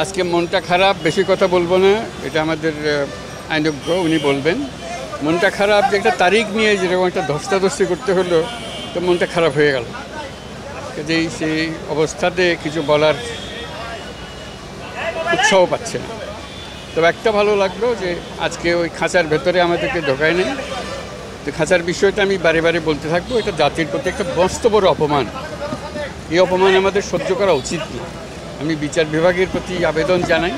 আজকে মনটা খারাপ, বেশি কথা বলবো না, এটা আমাদের আইনজ্ঞ উনি বলবেন। মনটা খারাপ যে একটা তারিখ নিয়ে যেরকম একটা ধস্তাধস্তি করতে হলো, তো মনটা খারাপ হয়ে গেল। কাজেই সেই অবস্থাতে কিছু বলার উৎসাহ পাচ্ছে না। তবে একটা ভালো লাগলো যে আজকে ওই খাঁচার ভেতরে আমাদেরকে ঢোকায় নেই। তো খাঁচার বিষয়টা আমি বারে বারে বলতে থাকবো, এটা জাতির প্রতি একটা মস্ত বড় অপমান। এই অপমান আমাদের সহ্য করা উচিত না। আমি বিচার বিভাগের প্রতি আবেদন জানাই,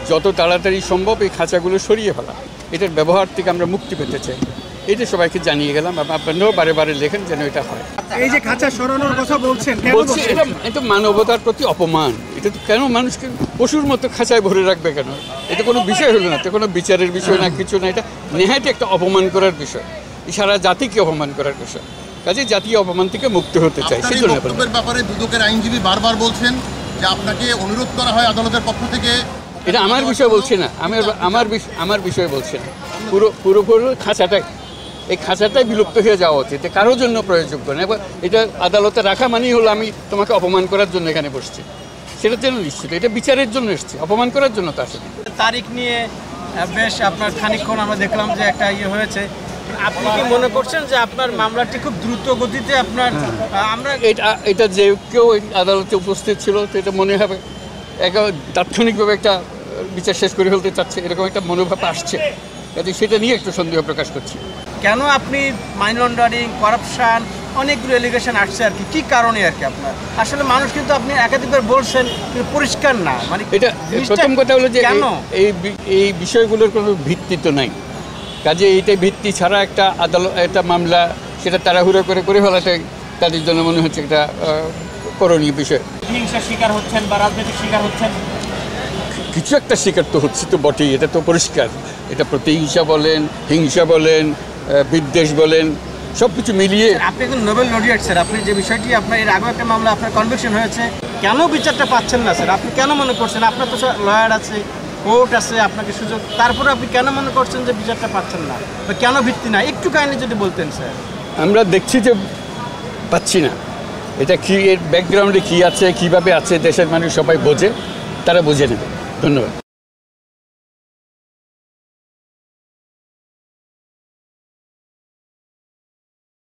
যত তাড়াতাড়ি সম্ভব এই খাঁচাগুলো সরিয়ে ফেলা, এটার ব্যবহার থেকে আমরা মুক্তি পেতে চাই। এটা সবাইকে জানিয়ে গেলাম, আপনারাও বারে বারে লেখেন যেন এটা হয়। এই যে খাঁচা সরানোর কথা বলছেন, এটা মানবতার প্রতি অপমান। এটা তো কেন মানুষকে পশুর মতো খাঁচায় ভরে রাখবে কেন? এটা কোনো বিষয় হলো না, তো কোনো বিচারের বিষয় না, কিছু না। এটা নেহাতি একটা অপমান করার বিষয়, সারা জাতিকে অপমান করার বিষয়। কাজে জাতীয় অপমান থেকে মুক্ত হতে চাই। সেই জন্য ব্যাপারে দুদকের আইনজীবী বারবার বলছেন যে আপনাকে অনুরোধ করা হয় আদালতের পক্ষ থেকে। এটা আমার বিষয় বলছে না, আমার বিষয় বলছে না। পুরোপুরি খাঁচাটাই, এই খাঁচাটাই বিলুপ্ত হয়ে যাওয়া উচিত, কারোর জন্য প্রয়োজযোগ্য না। এবার এটা আদালতে রাখা মানেই হলো আমি তোমাকে অপমান করার জন্য এখানে বসছি, সেটা যেন নিশ্চিত। এটা বিচারের জন্য এসছে, অপমান করার জন্য তো আসলে। তারিখ নিয়ে বেশ আপনার খানিকক্ষণ আমরা দেখলাম যে একটা হয়েছে। আপনি কি মনে করছেন যে আপনার মামলাটি খুব দ্রুত গতিতে আপনার আমরা এটা যে কেউ আদালতে উপস্থিত ছিল, তো এটা মনে হবে একেবারে তাৎক্ষণিকভাবে একটা বিচার শেষ করে ফেলতে চাচ্ছে, এরকম একটা মনোভাব আসছে। কাজে সেটা নিয়ে একটু সন্দেহ প্রকাশ করছি। কেন আপনি মানি লন্ডারিং, করাপশন, অনেকগুলো এলিগেশন আসছে আর কি, কী কারণে আর কি আপনার? আসলে মানুষ কিন্তু আপনি একাধিকবার বলছেন কিন্তু পরিষ্কার না। মানে এটা প্রথম কথা হলো যে এই বিষয়গুলোর কোনো ভিত্তি তো নাই। কাজে এইটাই ভিত্তি ছাড়া একটা একটা মামলা সেটা তাড়াহুড়ো করে ফেলাটাই তাদের জন্য মনে হচ্ছে একটা করণীয় বিষয়। হিংসার শিকার হচ্ছেন বা রাজনৈতিক শিকার হচ্ছেন, কিছু একটা শিকার তো হচ্ছে তো বটেই, এটা তো পরিষ্কার। এটা প্রতিহিংসা বলেন, হিংসা বলেন, বিদ্বেষ বলেন, সব কিছু মিলিয়ে। আপনি এখন নোবেল লরিয়েট স্যার, আপনি যে বিষয়টি আপনার এর আগে একটা মামলা আপনার কনভিকশন হয়েছে, কেন বিচারটা পাচ্ছেন না স্যার? আপনি কেন মনে করছেন? আপনার তো লয়ার আছে, কোর্ট আছে, আপনাকে সুযোগ, তারপরে আপনি কেন মনে করছেন যে বিচারটা পাচ্ছেন না, বা কেন ভিত্তি না? একটু কাইন্ডলি যদি বলতেন স্যার। আমরা দেখছি যে পাচ্ছি না। এটা কি, এর ব্যাকগ্রাউন্ডে কী আছে, কীভাবে আছে, দেশের মানুষ সবাই বোঝে, তারা বুঝে নেবে। ধন্যবাদ।